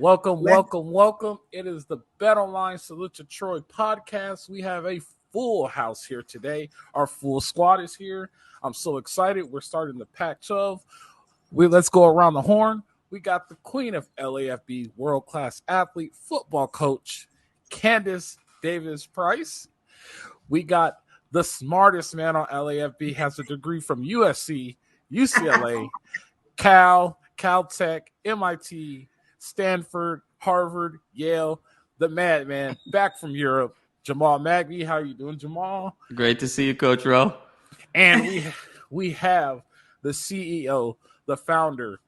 Welcome. It is the Bet Online Salute to Troy podcast. We have a full house here today. Our full squad is here. I'm so excited. We're starting the Pac-12. Let's go around the horn. We got the queen of LAFB, world-class athlete, football coach, Candice Davis-Price. We got the smartest man on LAFB, has a degree from USC, UCLA, Caltech, MIT, Stanford, Harvard, Yale, the madman, back from Europe, Jamal Madni. How are you doing, Jamal? Great to see you, Coach Rowe. And we have the CEO, the founder,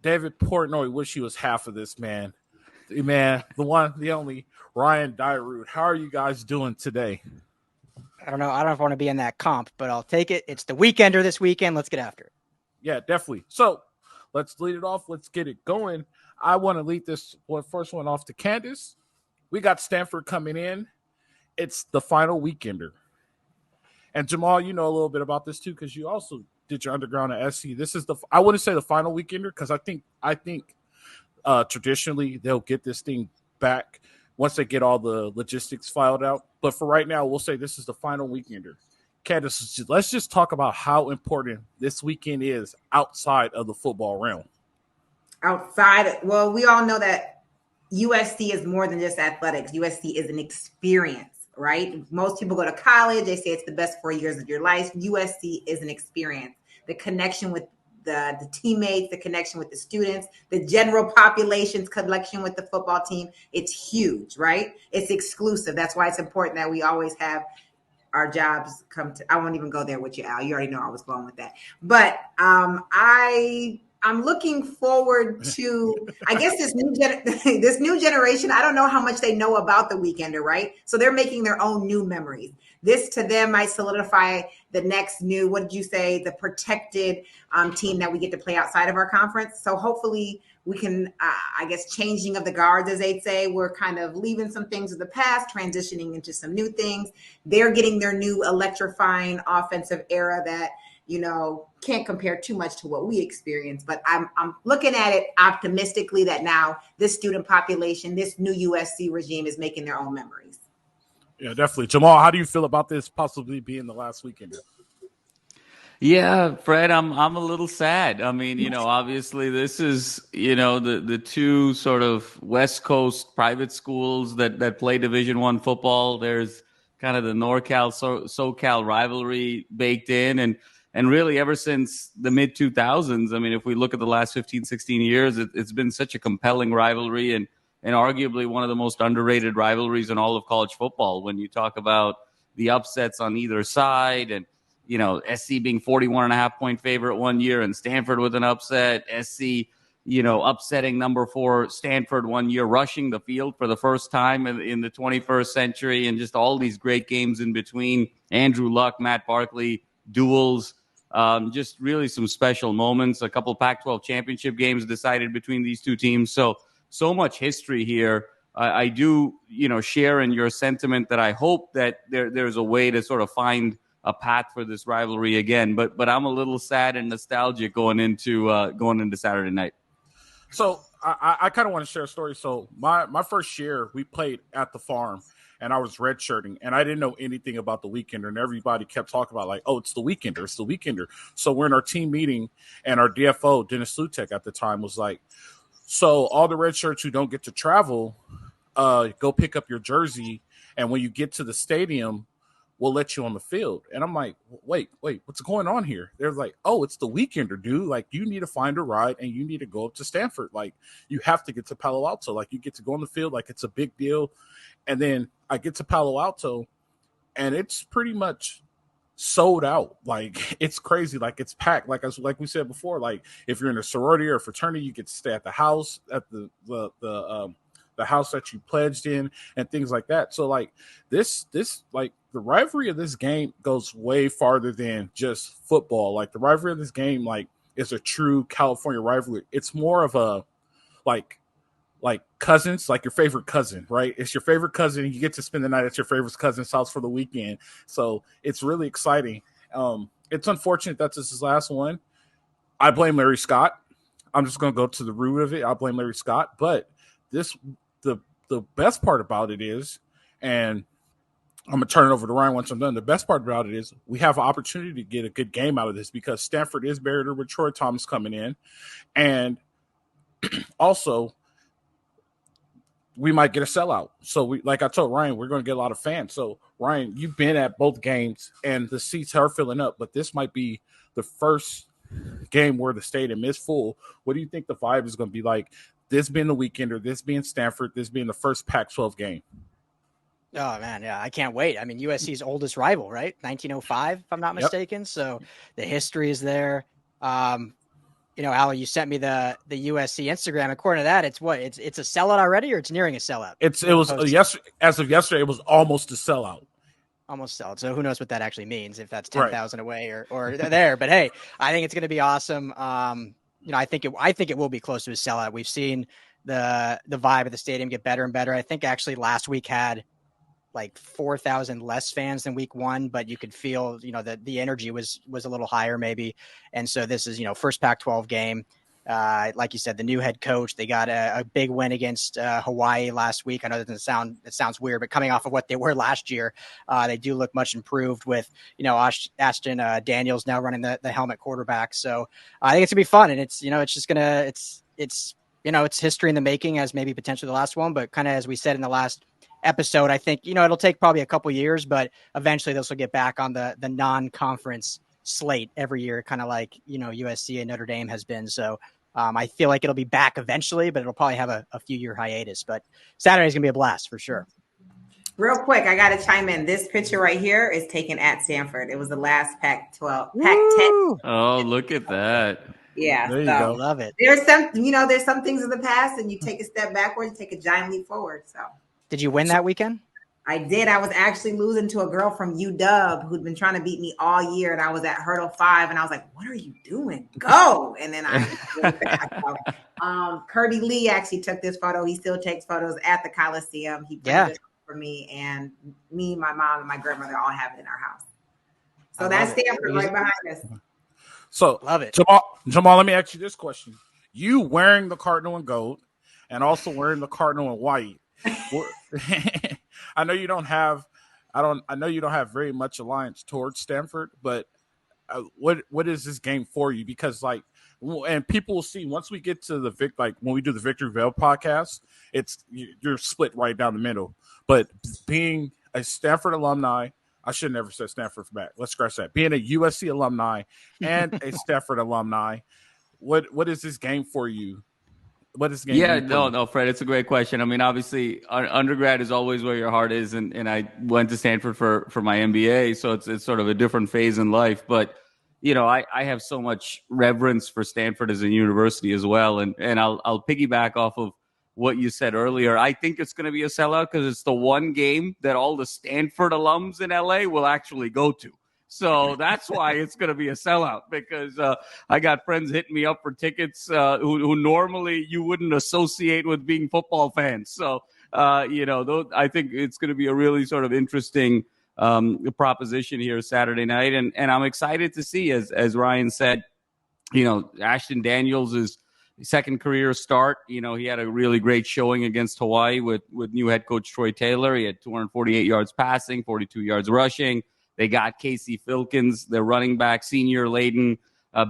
David Portnoy. Wish he was half of this, man. The one, the only, Ryan Dyrud. How are you guys doing today? I don't know. I don't want to be in that comp, but I'll take it. It's the weekender this weekend. Let's get after it. Yeah, definitely. So let's lead it off. Let's get it going. I want to lead this first one off to Candice. We got Stanford coming in. It's the final weekender. And Jamal, you know a little bit about this too, because you also did your underground at SC. This is I wouldn't say the final weekender, because I think traditionally they'll get this thing back once they get all the logistics filed out. But for right now, we'll say this is the final weekender. Candice, let's just talk about how important this weekend is outside of the football realm. Well, we all know that USC is more than just athletics. USC is an experience, right? Most people go to college. They say it's the best 4 years of your life. USC is an experience. The connection with the teammates, the connection with the students, the general population's connection with the football team, it's huge, right? It's exclusive. That's why it's important that we always have our jobs come to. I won't even go there with you, Al. You already know I was going with that. But I'm looking forward to, I guess, this new generation. I don't know how much they know about the weekender, right? So they're making their own new memories. This to them might solidify the next new, what did you say, the protected team that we get to play outside of our conference. So hopefully we can, I guess, changing of the guards, as they'd say. We're kind of leaving some things of the past, transitioning into some new things. They're getting their new electrifying offensive era that, can't compare too much to what we experienced, but I'm looking at it optimistically that now this student population, this new USC regime is making their own memories. Yeah, definitely. Jamal, how do you feel about this possibly being the last weekend? Yeah, Fred, I'm a little sad. I mean, obviously this is, the two sort of West Coast private schools that play Division I football. There's kind of the NorCal, SoCal rivalry baked in. And really, ever since the mid-2000s, I mean, if we look at the last 15, 16 years, it's been such a compelling rivalry and arguably one of the most underrated rivalries in all of college football. When you talk about the upsets on either side and, SC being 41.5-point favorite one year and Stanford with an upset, SC, upsetting number 4 Stanford one year, rushing the field for the first time in the 21st century, and just all these great games in between. Andrew Luck, Matt Barkley, duels. Just really some special moments. A couple Pac-12 championship games decided between these two teams. So much history here. I do, share in your sentiment that I hope that there's a way to sort of find a path for this rivalry again. But I'm a little sad and nostalgic going into Saturday night. So I kind of want to share a story. So my first year, we played at the farm. And I was redshirting, and I didn't know anything about the weekender. And everybody kept talking about, like, oh, it's the weekender. It's the weekender. So we're in our team meeting, and our DFO, Dennis Lutek at the time, was like, so all the redshirts who don't get to travel, go pick up your jersey, and when you get to the stadium, we'll let you on the field. And I'm like, wait, what's going on here? They're like, oh, it's the weekender, dude. Like, you need to find a ride, and you need to go up to Stanford. Like, you have to get to Palo Alto. Like, you get to go on the field. Like, it's a big deal. And then I get to Palo Alto, and it's pretty much sold out. Like, it's crazy. Like, it's packed. Like we said before, like, if you're in a sorority or a fraternity, you get to stay at the house, at the house that you pledged in, and things like that. So, like, this like, the rivalry of this game goes way farther than just football. Like, the rivalry of this game, like, is a true California rivalry. It's more of a, like cousins, like your favorite cousin, right? It's your favorite cousin, and you get to spend the night at your favorite cousin's house for the weekend. So it's really exciting. It's unfortunate that's his last one. I blame Larry Scott. I'm just going to go to the root of it. I blame Larry Scott. But the best part about it is, and I'm going to turn it over to Ryan once I'm done. The best part about it is we have an opportunity to get a good game out of this because Stanford is buried with Troy Thomas coming in. And also, we might get a sellout. So, like I told Ryan, we're going to get a lot of fans. So, Ryan, you've been at both games, and the seats are filling up. But this might be the first game where the stadium is full. What do you think the vibe is going to be like? This being the weekender, this being Stanford, this being the first Pac-12 game. Oh man, yeah, I can't wait. I mean, USC's oldest rival, right? 1905, if I'm not mistaken. So the history is there. Al, you sent me the USC Instagram. According to that, it's a sellout already, or it's nearing a sellout. As of yesterday, it was almost a sellout. Almost sellout. So who knows what that actually means? If that's 10,000 away or there. But hey, I think it's going to be awesome. I think it will be close to a sellout. We've seen the vibe of the stadium get better and better. I think actually last week had like 4,000 less fans than week one, but you could feel, that the energy was a little higher maybe. And so this is, first Pac-12 game. Like you said, the new head coach, they got a big win against Hawaii last week. I know it sounds weird, but coming off of what they were last year, they do look much improved with, Ashton Daniels now running the helmet quarterback. So I think it's gonna be fun. And it's, it's just gonna, it's history in the making as maybe potentially the last one, but kind of, as we said in the last episode, I think, it'll take probably a couple years, but eventually this will get back on the non-conference slate every year, kind of like, USC and Notre Dame has been. So I feel like it'll be back eventually, but it'll probably have a few year hiatus, but Saturday's gonna be a blast for sure. Real quick, I got to chime in. This picture right here is taken at Stanford. It was the last Pac-10. Oh, look at that. Yeah, there you go. Love it. There's some things in the past, and you take a step backward, you take a giant leap forward. So, did you win that weekend? I did. I was actually losing to a girl from UW who'd been trying to beat me all year, and I was at hurdle 5, and I was like, "What are you doing? Go!" And then Kirby Lee actually took this photo. He still takes photos at the Coliseum. He printed it for me, and me, my mom, and my grandmother all have it in our house. So that's Stanford right behind us. So love it. Jamal, let me ask you this question. You wearing the cardinal in gold and also wearing the cardinal in white. I know you don't have very much alliance towards Stanford, but what is this game for you? Because and people will see once we get to when we do the Victory Vale podcast, you're split right down the middle. But being a Stanford alumni, I should never said Stanford for back. Let's scratch that. Being a USC alumni and a Stanford alumni, what is this game for you? What is the game? No, Fred, it's a great question. I mean, obviously, undergrad is always where your heart is, and I went to Stanford for my MBA, so it's sort of a different phase in life. But I have so much reverence for Stanford as a university as well, and I'll piggyback off of what you said earlier. I think it's going to be a sellout because it's the one game that all the Stanford alums in LA will actually go to. So that's why it's going to be a sellout, because I got friends hitting me up for tickets who normally you wouldn't associate with being football fans. So, I think it's going to be a really sort of interesting proposition here Saturday night. And I'm excited to see, as Ryan said, Ashton Daniels' second career start. He had a really great showing against Hawaii with new head coach Troy Taylor. He had 248 yards passing, 42 yards rushing. They got Casey Filkins, their running back, senior laden,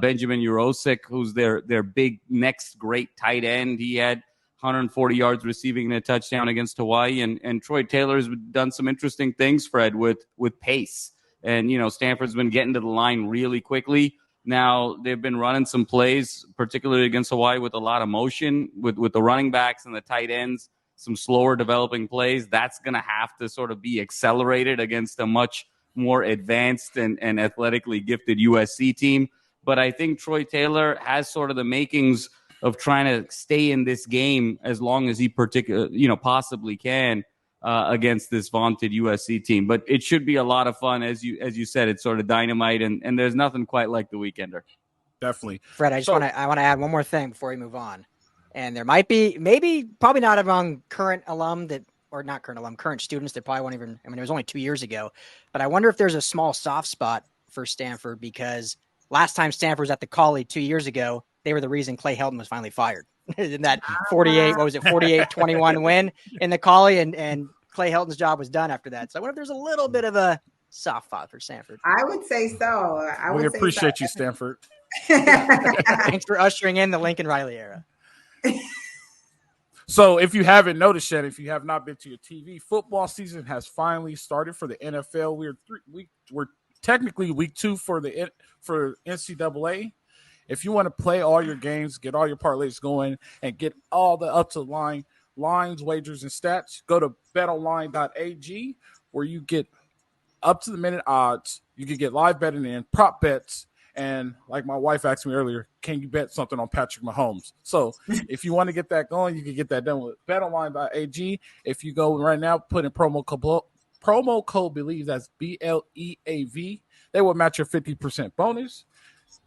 Benjamin Urosic, who's their big next great tight end. He had 140 yards receiving and a touchdown against Hawaii. And Troy Taylor's done some interesting things, Fred, with pace. And, Stanford's been getting to the line really quickly. Now, they've been running some plays, particularly against Hawaii, with a lot of motion, with the running backs and the tight ends, some slower developing plays. That's going to have to sort of be accelerated against a much more advanced and athletically gifted USC team. But I think Troy Taylor has sort of the makings of trying to stay in this game as long as he possibly can against this vaunted USC team. But it should be a lot of fun. As you said, it's sort of dynamite, and there's nothing quite like the Weekender. Definitely. Fred, I want to add one more thing before we move on. And there might be, probably not among current students that probably won't even, it was only 2 years ago, but I wonder if there's a small soft spot for Stanford, because last time Stanford was at the Coli 2 years ago, they were the reason Clay Helton was finally fired. in that 48-21 win in the Coli, and Clay Helton's job was done after that. So I wonder if there's a little bit of a soft spot for Stanford. I would say so. We appreciate you, Stanford. Thanks for ushering in the Lincoln Riley era. So if you haven't noticed yet, if you have not been to your TV, football season has finally started for the NFL. We're technically week 2 for NCAA. If you want to play all your games, get all your parlays going, and get all the up to line lines, wagers, and stats, go to betonline.ag, where you get up to the minute odds. You can get live betting and prop bets. And like my wife asked me earlier, can you bet something on Patrick Mahomes? So if you want to get that going, you can get that done with betonline.ag. If you go right now, put in promo code BELIEVE, that's BLEAV, they will match your 50% bonus.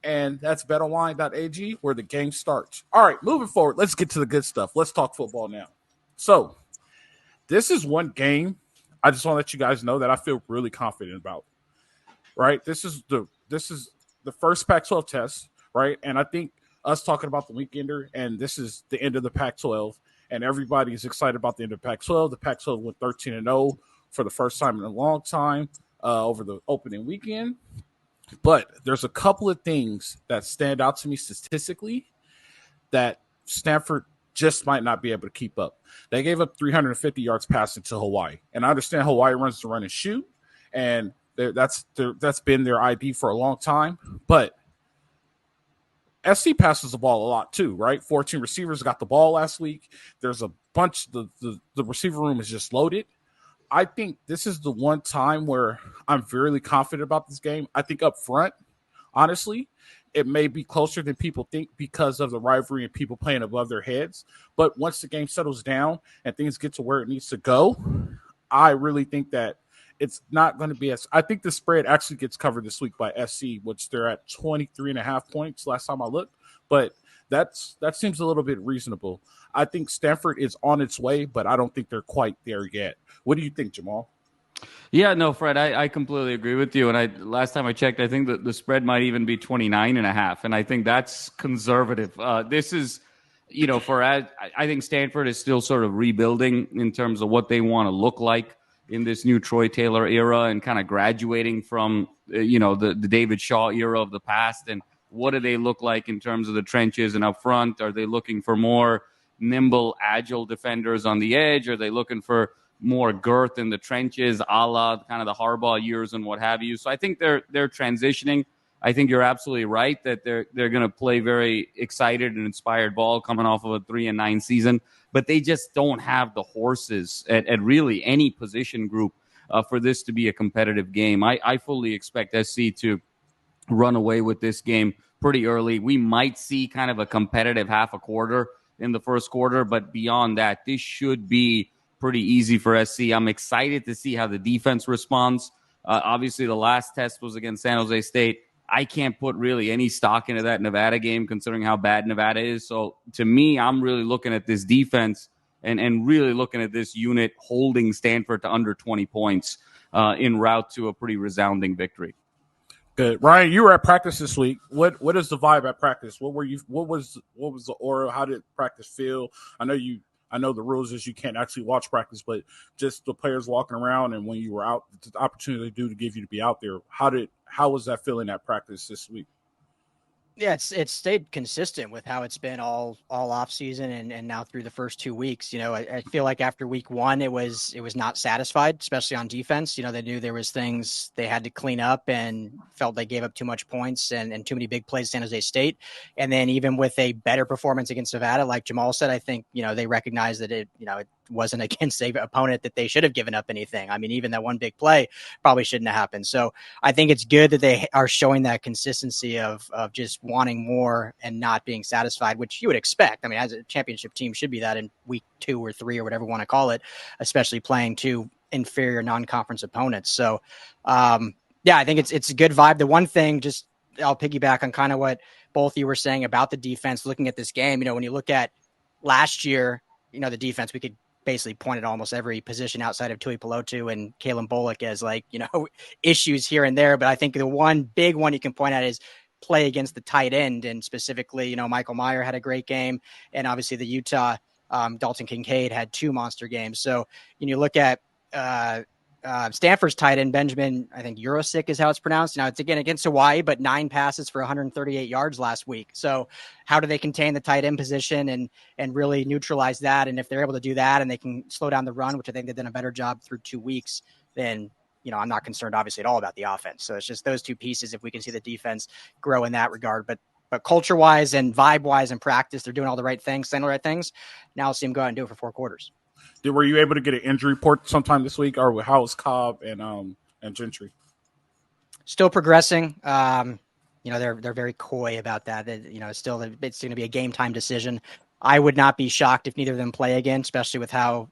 And that's betonline.ag, where the game starts. All right, moving forward, let's get to the good stuff. Let's talk football now. So this is one game I just want to let you guys know that I feel really confident about. Right? This is the first Pac-12 test, right? And I think us talking about the weekender, and this is the end of the Pac-12, and everybody is excited about the end of Pac-12. The Pac-12 went 13-0 for the first time in a long time over the opening weekend. But there's a couple of things that stand out to me statistically that Stanford just might not be able to keep up. They gave up 350 yards passing to Hawaii. And I understand Hawaii runs the run and shoot, and that's been their ID for a long time. But SC passes the ball a lot too, right? 14 receivers got the ball last week. There's a bunch. The receiver room is just loaded. I think this is the one time where I'm very confident about this game. I think up front, honestly, it may be closer than people think because of the rivalry and people playing above their heads. But once the game settles down and things get to where it needs to go, I really think that it's not going to be as – I think the spread actually gets covered this week by SC, which they're at 23.5 points last time I looked. But that seems a little bit reasonable. I think Stanford is on its way, but I don't think they're quite there yet. What do you think, Jamal? Yeah, no, Fred, I completely agree with you. And last time I checked, I think that the spread might even be 29.5. And I think that's conservative. This is, I think Stanford is still sort of rebuilding in terms of what they want to look like in this new Troy Taylor era and kind of graduating from, the David Shaw era of the past. And what do they look like in terms of the trenches and up front? Are they looking for more nimble, agile defenders on the edge? Are they looking for more girth in the trenches, a la kind of the Harbaugh years and what have you? So I think they're transitioning. I think you're absolutely right that they're going to play very excited and inspired ball coming off of a 3-9 season, but they just don't have the horses at really any position group for this to be a competitive game. I fully expect SC to run away with this game pretty early. We might see kind of a competitive half a quarter in the first quarter, but beyond that, this should be pretty easy for SC. I'm excited to see how the defense responds. Obviously, the last test was against San Jose State. I can't put really any stock into that Nevada game considering how bad Nevada is. So to me, I'm really looking at this defense and really looking at this unit holding Stanford to under 20 points en route to a pretty resounding victory. Good. Ryan, you were at practice this week. What is the vibe at practice? What was the aura? How did practice feel? I know the rules is you can't actually watch practice, but just the players walking around and when you were out, the opportunity to give you to be out there. How was that feeling at practice this week? Yeah, it's stayed consistent with how it's been all off season and now through the first 2 weeks. I feel like after week 1, it was not satisfied, especially on defense. They knew there was things they had to clean up and felt they gave up too much points and too many big plays to San Jose State. And then even with a better performance against Nevada, like Jamal said, I think, they recognized that it wasn't against an opponent that they should have given up anything. I mean, even that one big play probably shouldn't have happened. So I think it's good that they are showing that consistency of just wanting more and not being satisfied, which you would expect. I mean, as a championship team should be that in week 2 or 3 or whatever you want to call it, especially playing 2 inferior non-conference opponents. So I think it's a good vibe. The one thing, just I'll piggyback on kind of what both you were saying about the defense, looking at this game, when you look at last year, the defense, we could basically point at almost every position outside of Tui Pelotu and Kalen Bullock as issues here and there. But I think the one big one you can point at is play against the tight end, and specifically, Michael Mayer had a great game, and obviously the Utah Dalton Kincaid had 2 monster games. So you look at Stanford's tight end, Benjamin, I think Eurosic is how it's pronounced. Now it's again against Hawaii, but 9 passes for 138 yards last week. So how do they contain the tight end position and really neutralize that? And if they're able to do that and they can slow down the run, which I think they've done a better job through 2 weeks, then, I'm not concerned obviously at all about the offense. So it's just those 2 pieces. If we can see the defense grow in that regard, but culture wise and vibe wise and practice, they're doing all the right things, saying the right things. Now let's see them go out and do it for 4 quarters. Were you able to get an injury report sometime this week, or how was Cobb and Gentry? Still progressing. They're very coy about that. Still it's going to be a game time decision. I would not be shocked if neither of them play again, especially with how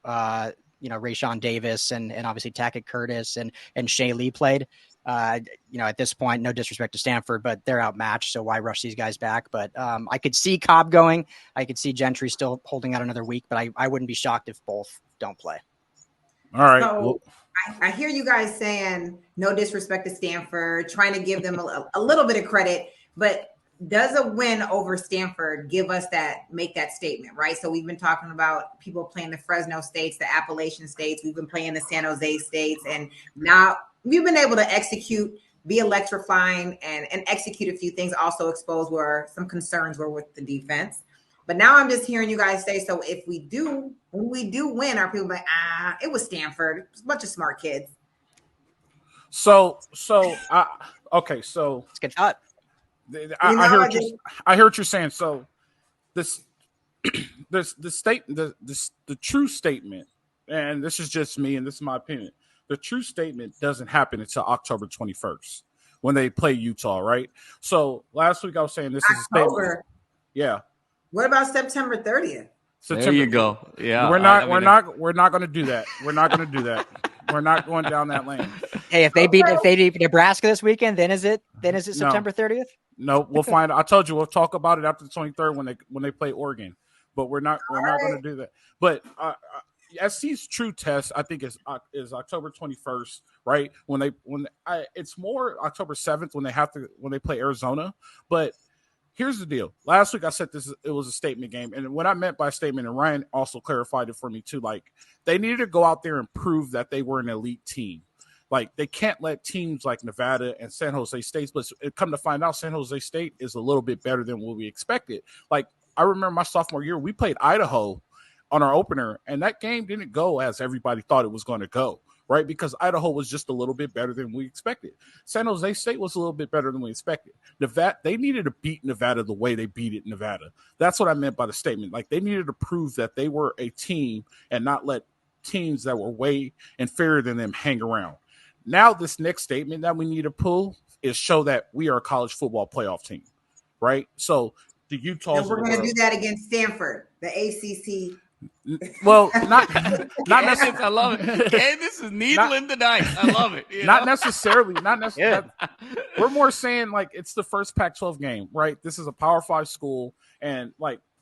Rayshawn Davis and obviously Tackett Curtis and Shea Lee played. At this point, no disrespect to Stanford, but they're outmatched. So why rush these guys back? But I could see Cobb going. I could see Gentry still holding out another week, but I wouldn't be shocked if both don't play. All right. So I hear you guys saying no disrespect to Stanford, trying to give them a little bit of credit, but does a win over Stanford make that statement, right? So we've been talking about people playing the Fresno states, the Appalachian states. We've been playing the San Jose states, and now we've been able to execute, be electrifying, and execute a few things, also expose where some concerns were with the defense. But now I'm just hearing you guys say, so when we do win, are people like, it was Stanford. It's a bunch of smart kids. So okay. It's a good thought. I hear what you're saying. So the true statement, and this is just me, and this is my opinion. The true statement doesn't happen until October 21st when they play Utah, right? So last week I was saying this is a statement. Yeah. What about September 30th? There you go. Yeah. We're not going to do that. We're not going to do that. We're not going down that lane. Hey, if they beat Nebraska this weekend, then is it September 30th? No, we'll find. I told you we'll talk about it after the 23rd when they play Oregon, but we're not going to do that. But SC's true test, I think, is October 21st, right? It's more October 7th when they play Arizona. But here's the deal. Last week I said it was a statement game, and what I meant by statement, and Ryan also clarified it for me too. Like, they needed to go out there and prove that they were an elite team. Like, they can't let teams like Nevada and San Jose State, but come to find out, San Jose State is a little bit better than what we expected. Like, I remember my sophomore year, we played Idaho on our opener, and that game didn't go as everybody thought it was going to go, right? Because Idaho was just a little bit better than we expected. San Jose State was a little bit better than we expected. Nevada, they needed to beat Nevada the way they beat it in Nevada. That's what I meant by the statement. Like, they needed to prove that they were a team and not let teams that were way inferior than them hang around. Now, this next statement that we need to pull is show that we are a college football playoff team, right? So the Utah. And we're going to do that against Stanford, the ACC. Well, not necessarily. I love it. Candice is needling the dice. I love it. Not necessarily. Yeah. We're more saying like it's the first Pac-12 game, right? This is a Power 5 school, and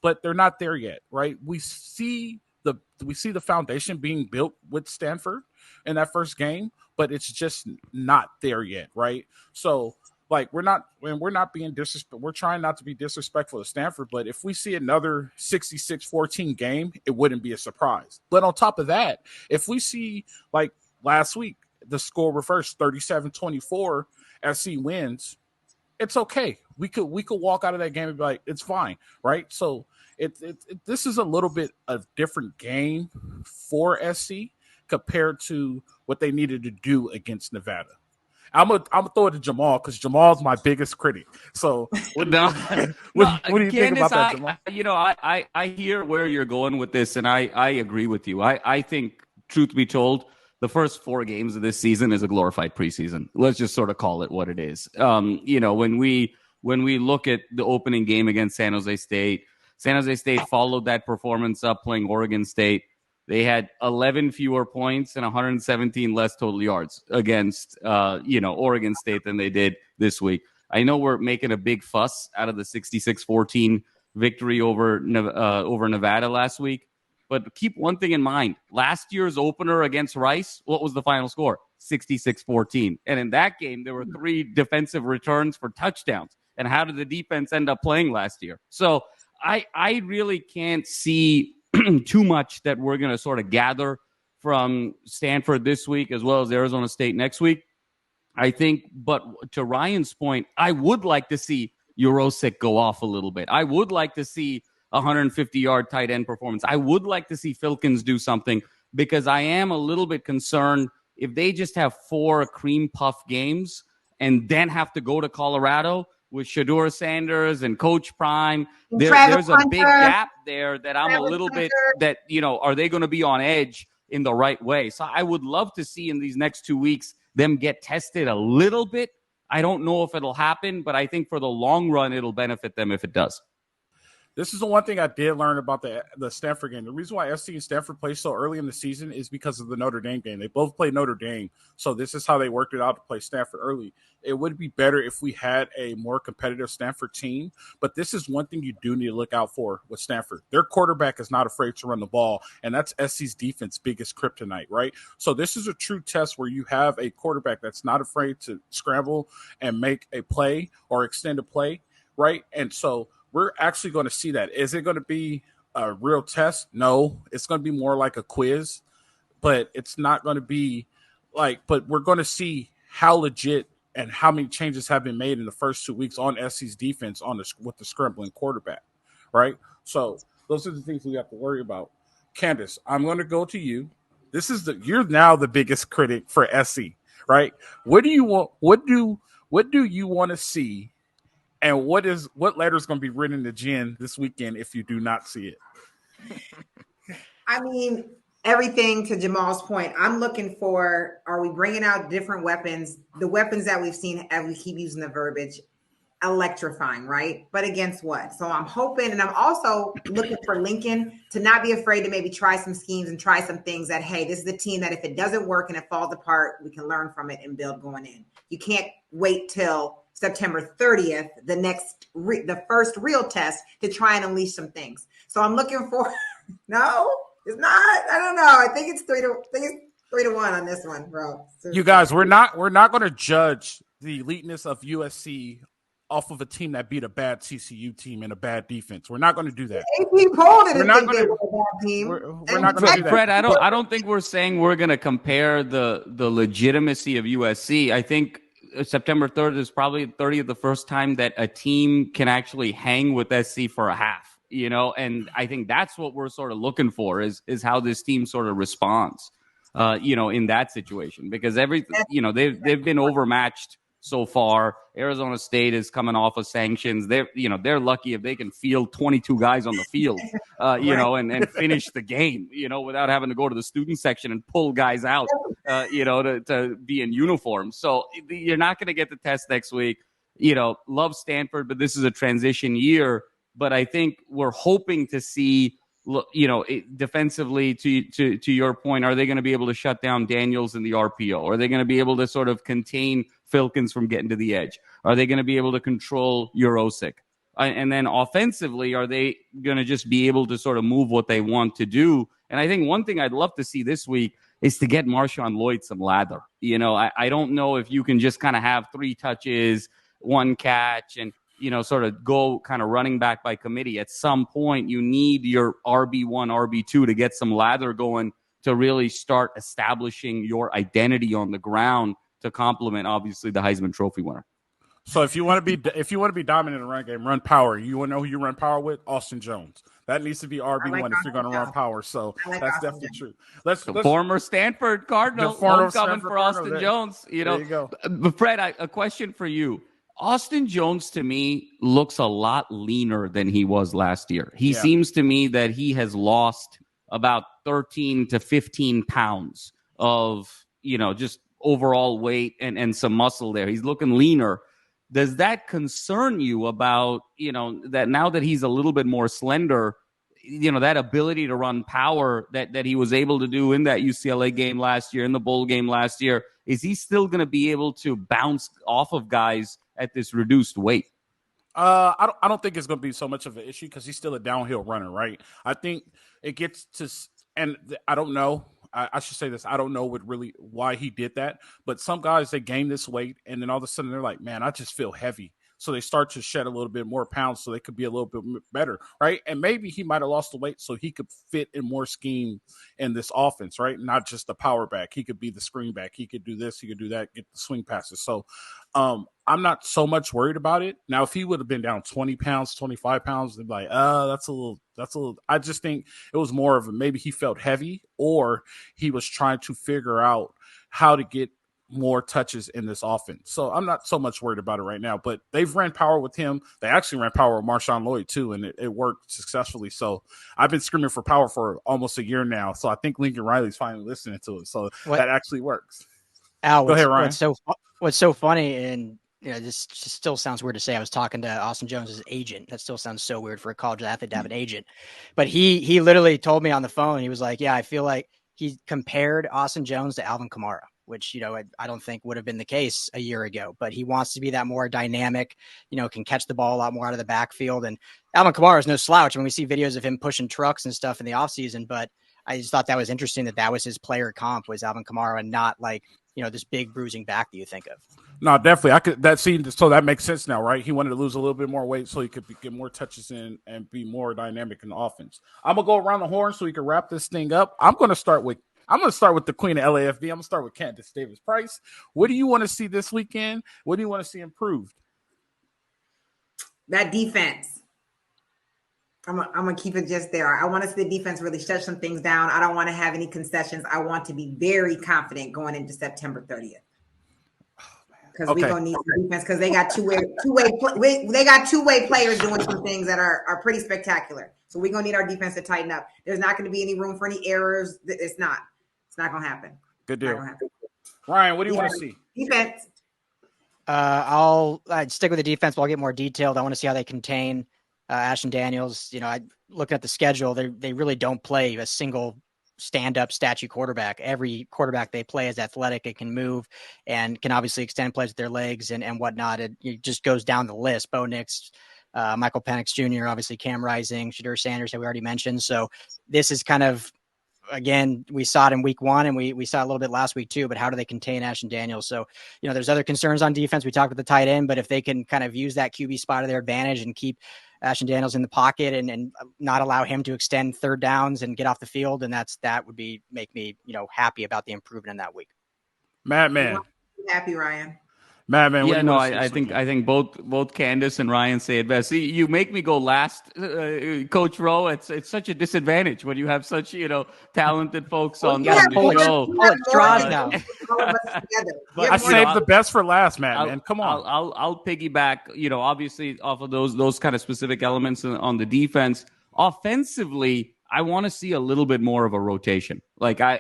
but they're not there yet, right? We see the foundation being built with Stanford in that first game, but it's just not there yet, right? So, we're not being disrespectful. We're trying not to be disrespectful to Stanford, but if we see another 66-14 game, it wouldn't be a surprise. But on top of that, if we see like last week, the score reversed 37-24, SC wins, it's okay. We could walk out of that game and be like, it's fine, right? So this is a little bit of different game for SC compared to what they needed to do against Nevada. I'm gonna throw it to Jamal because Jamal's my biggest critic. So what do you think about that, Jamal? I hear where you're going with this, and I agree with you. I think, truth be told, the first 4 games of this season is a glorified preseason. Let's just sort of call it what it is. When we look at the opening game against San Jose State followed that performance up playing Oregon State. They had 11 fewer points and 117 less total yards against, Oregon State than they did this week. I know we're making a big fuss out of the 66-14 victory over Nevada last week, but keep one thing in mind. Last year's opener against Rice, what was the final score? 66-14. And in that game, there were 3 defensive returns for touchdowns. And how did the defense end up playing last year? So I really can't see too much that we're going to sort of gather from Stanford this week as well as Arizona State next week. I think, but to Ryan's point, I would like to see Eurosic go off a little bit. I would like to see a 150-yard tight end performance. I would like to see Filkins do something, because I am a little bit concerned if they just have 4 cream puff games and then have to go to Colorado with Shedeur Sanders and Coach Prime. There's a big gap there that I'm a little bit that, are they going to be on edge in the right way? So I would love to see in these next 2 weeks them get tested a little bit. I don't know if it'll happen, but I think for the long run, it'll benefit them if it does. This is the one thing I did learn about the Stanford game. The reason why SC and Stanford play so early in the season is because of the Notre Dame game. They both played Notre Dame, so this is how they worked it out to play Stanford early. It would be better if we had a more competitive Stanford team, but this is one thing you do need to look out for with Stanford. Their quarterback is not afraid to run the ball, and that's SC's defense biggest kryptonite, right? So this is a true test where you have a quarterback that's not afraid to scramble and make a play or extend a play, right? And so we're actually going to see that. Is it going to be a real test? No, it's going to be more like a quiz, but it's not going to be but we're going to see how legit and how many changes have been made in the first 2 weeks on SC's defense with the scrambling quarterback, right? So those are the things we have to worry about. Candice, I'm going to go to you. You're now the biggest critic for SC, right? What do you want? What do you want to see? And what letter is going to be written to Jen this weekend if you do not see it? I mean, everything to Jamal's point. I'm looking for, are we bringing out different weapons? The weapons that we've seen, and we keep using the verbiage, electrifying, right? But against what? So I'm hoping, and I'm also looking for Lincoln to not be afraid to maybe try some schemes and try some things that, hey, this is a team that if it doesn't work and it falls apart, we can learn from it and build going in. You can't wait till September 30th, the first real test, to try and unleash some things. So I'm looking for, no, it's not. I don't know. I think it's 3-1 on this one, bro. You guys, we're not going to judge the eliteness of USC off of a team that beat a bad TCU team and a bad defense. We're not going to do that. AP polled it. We're not going to. We're not going to do that. Fred, I don't think we're saying we're going to compare the legitimacy of USC. I think September 3rd is probably 30th the first time that a team can actually hang with SC for a half, and I think that's what we're sort of looking for is how this team sort of responds, in that situation, because they've been overmatched so far. Arizona State is coming off of sanctions. They're lucky if they can field 22 guys on the field, and finish the game, without having to go to the student section and pull guys out, to be in uniform. So you're not going to get the test next week. Love Stanford, but this is a transition year. But I think we're hoping to see, defensively, to your point, are they going to be able to shut down Daniels in the RPO? Are they going to be able to sort of contain Filkins from getting to the edge? Are they going to be able to control Eurosic? And then offensively, are they going to just be able to sort of move what they want to do? And I think one thing I'd love to see this week is to get Marshawn Lloyd some lather. I don't know if you can just kind of have 3 touches, 1 catch, and sort of go kind of running back by committee. At some point, you need your RB1, RB2 to get some lather going to really start establishing your identity on the ground to complement, obviously, the Heisman Trophy winner. So if you want to be dominant in the run game, run power. You want to know who you run power with? Austin Jones. That needs to be RB1 if you're going to run power. So that's definitely true. Let's former Stanford Cardinal, homecoming for Austin Jones. There you go. But Fred, a question for you. Austin Jones, to me, looks a lot leaner than he was last year. He seems to me that he has lost about 13 to 15 pounds of, just overall weight and some muscle there. He's looking leaner. Does that concern you about, that now that he's a little bit more slender, that ability to run power that he was able to do in that UCLA game last year, in the bowl game last year, is he still going to be able to bounce off of guys at this reduced weight? I don't think it's going to be so much of an issue because he's still a downhill runner, right? I think it gets to, and I don't know. I should say this. I don't know why he did that, but some guys, they gain this weight and then all of a sudden they're like, man, I just feel heavy. so they start to shed a little bit more pounds so they could be a little bit better, right? And maybe he might have lost the weight so he could fit in more scheme in this offense, right? Not just the power back. He could be the screen back. He could do this. He could do that, get the swing passes. So I'm not so much worried about it. Now, if he would have been down 20 pounds, 25 pounds, they'd be like, that's a little, I just think it was more of maybe he felt heavy or he was trying to figure out how to get more touches in this offense. So I'm not so much worried about it right now, but they've ran power with him. They actually ran power with Marshawn Lloyd too, and it worked successfully. So I've been screaming for power for almost a year now. So I think Lincoln Riley's finally listening to it. So that actually works. Al, go ahead, Ryan. What's so funny, and this just still sounds weird to say. I was talking to Austin Jones' agent. That still sounds so weird for a college athlete to have an agent. But he literally told me on the phone, he was like, yeah, I feel like he compared Austin Jones to Alvin Kamara, which, I don't think would have been the case a year ago, but he wants to be that more dynamic, can catch the ball a lot more out of the backfield. And Alvin Kamara is no slouch. When we see videos of him pushing trucks and stuff in the offseason, but I just thought that was interesting that was his player comp was Alvin Kamara and not like, this big bruising back that you think of. No, definitely. So that makes sense now, right? He wanted to lose a little bit more weight so he could get more touches in and be more dynamic in the offense. I'm going to go around the horn so we can wrap this thing up. I'm going to start with the queen of LAFB. I'm going to start with Candice Davis-Price. What do you want to see this weekend? What do you want to see improved? That defense. I'm going to keep it just there. I want to see the defense really shut some things down. I don't want to have any concessions. I want to be very confident going into September 30th. Because we're going to need some defense because they got two-way players doing some things that are pretty spectacular. So we're going to need our defense to tighten up. There's not going to be any room for any errors. It's not going to happen. Good deal. Ryan, what do you want to see? Defense. I'd stick with the defense, but I'll get more detailed. I want to see how they contain Ashton Daniels. I look at the schedule. They really don't play a single stand-up statue quarterback. Every quarterback they play is athletic. It can move and can obviously extend plays with their legs and whatnot. It just goes down the list. Bo Nix, Michael Penix Jr., obviously Cam Rising, Shadur Sanders that we already mentioned. So this is kind of, again, we saw it in week one and we saw it a little bit last week too, but how do they contain Ashton Daniels? So, there's other concerns on defense. We talked about the tight end, but if they can kind of use that QB spot to their advantage and keep Ashton Daniels in the pocket and not allow him to extend third downs and get off the field, and that would make me, happy about the improvement in that week. Madman. Happy, Ryan. Madman. Yeah, no, I think both Candice and Ryan say it best. See, you make me go last, Coach Rowe. It's such a disadvantage when you have such talented folks on the show. Draws now. I saved the best for last, Madman. Come on. I'll piggyback. Obviously off of those kind of specific elements on the defense. Offensively, I want to see a little bit more of a rotation. Like I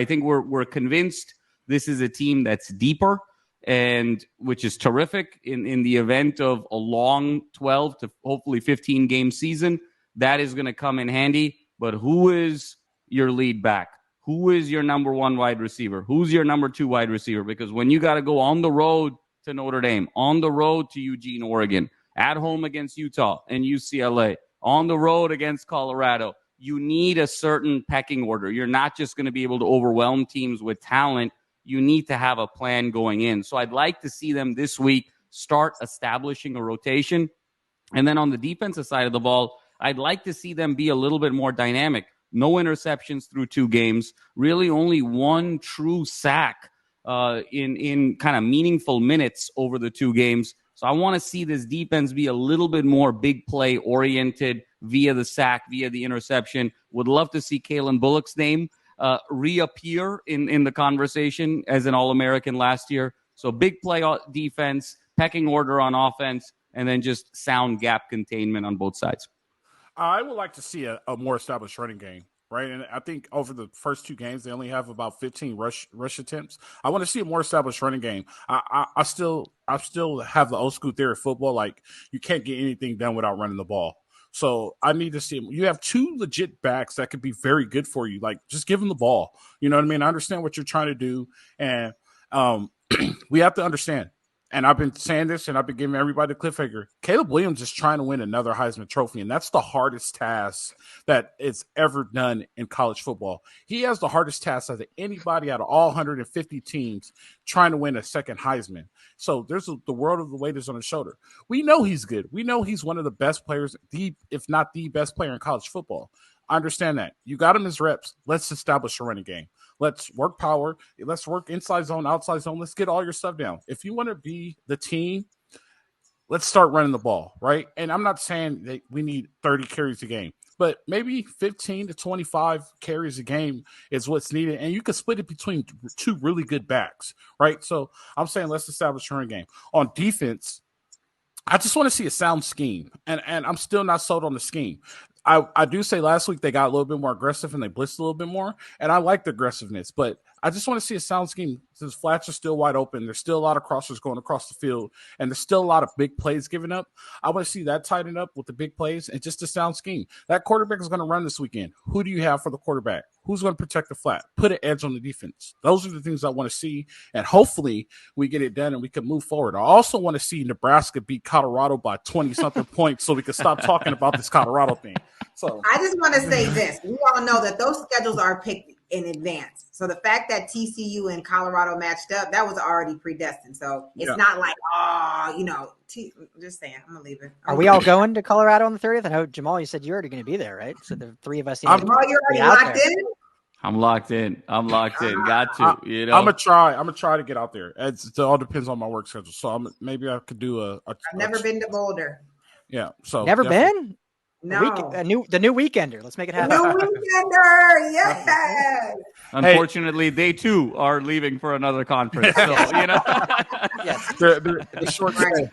think we're convinced this is a team that's deeper. And which is terrific in the event of a long 12 to hopefully 15 game season. That is going to come in handy. But who is your lead back? Who is your number one wide receiver? Who's your number two wide receiver? Because when you got to go on the road to Notre Dame, on the road to Eugene, Oregon, at home against Utah and UCLA, on the road against Colorado, you need a certain pecking order. You're not just going to be able to overwhelm teams with talent. You need to have a plan going in. So I'd like to see them this week start establishing a rotation. And then on the defensive side of the ball, I'd like to see them be a little bit more dynamic. No interceptions through 2 games, really only 1 true sack in kind of meaningful minutes over the 2 games. So I want to see this defense be a little bit more big play oriented via the sack, via the interception. Would love to see Kalen Bullock's name reappear in the conversation as an All-American last year. So big play defense, pecking order on offense, and then just sound gap containment on both sides. I would like to see a more established running game, right? And I think over the first 2 games, they only have about 15 rush attempts. I want to see a more established running game. I still have the old school theory of football, like you can't get anything done without running the ball. So I need to see him. You have 2 legit backs that could be very good for you. Like, just give them the ball. You know what I mean? I understand what you're trying to do. And we have to understand, and I've been saying this, and I've been giving everybody the cliffhanger. Caleb Williams is trying to win another Heisman Trophy, and that's the hardest task that is ever done in college football. He has the hardest task of anybody out of all 150 teams trying to win a second Heisman. So there's the world of the weight is on his shoulder. We know he's good. We know he's one of the best players, if not the best player in college football. I understand that. You got him as reps. Let's establish a running game. Let's work power. Let's work inside zone, outside zone. Let's get all your stuff down. If you want to be the team, let's start running the ball, right? And I'm not saying that we need 30 carries a game, but maybe 15 to 25 carries a game is what's needed. And you can split it between two really good backs, right? So I'm saying let's establish a running game. On defense, I just want to see a sound scheme. And I'm still not sold on the scheme. I do say last week they got a little bit more aggressive and they blitzed a little bit more, and I like the aggressiveness, but I just want to see a sound scheme since flats are still wide open. There's still a lot of crossers going across the field, and there's still a lot of big plays given up. I want to see that tighten up with the big plays and just a sound scheme. That quarterback is going to run this weekend. Who do you have for the quarterback? Who's going to protect the flat? Put an edge on the defense. Those are the things I want to see, and hopefully we get it done and we can move forward. I also want to see Nebraska beat Colorado by 20-something points so we can stop talking about this Colorado thing. So I just want to say this. We all know that those schedules are picked in advance. So the fact that TCU and Colorado matched up, that was already predestined. So it's not like, just saying, I'm going to leave it. Are we all going to Colorado on the 30th? I know, Jamal, you said you're already going to be there, right? So the three of us. Jamal, you're already locked in? I'm locked in. Got to, you know. I'm gonna try to get out there. It all depends on my work schedule. So maybe I could do I've never been to Boulder. Yeah. So never been? No. The new weekender. Let's make it happen. New weekender, yes. Unfortunately, they too are leaving for another conference. So, you know. Yes. The short stay.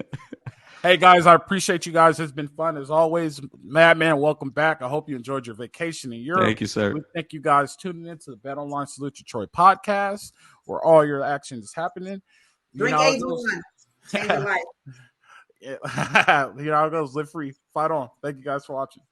Hey guys, I appreciate you guys. It's been fun as always. Madman, welcome back. I hope you enjoyed your vacation in Europe. Thank you, sir. We thank you guys tuning into the Bet Online Salute to Troy podcast, where all your action is happening. Drink A1. Change your life. How it goes. Live free. Fight on. Thank you guys for watching.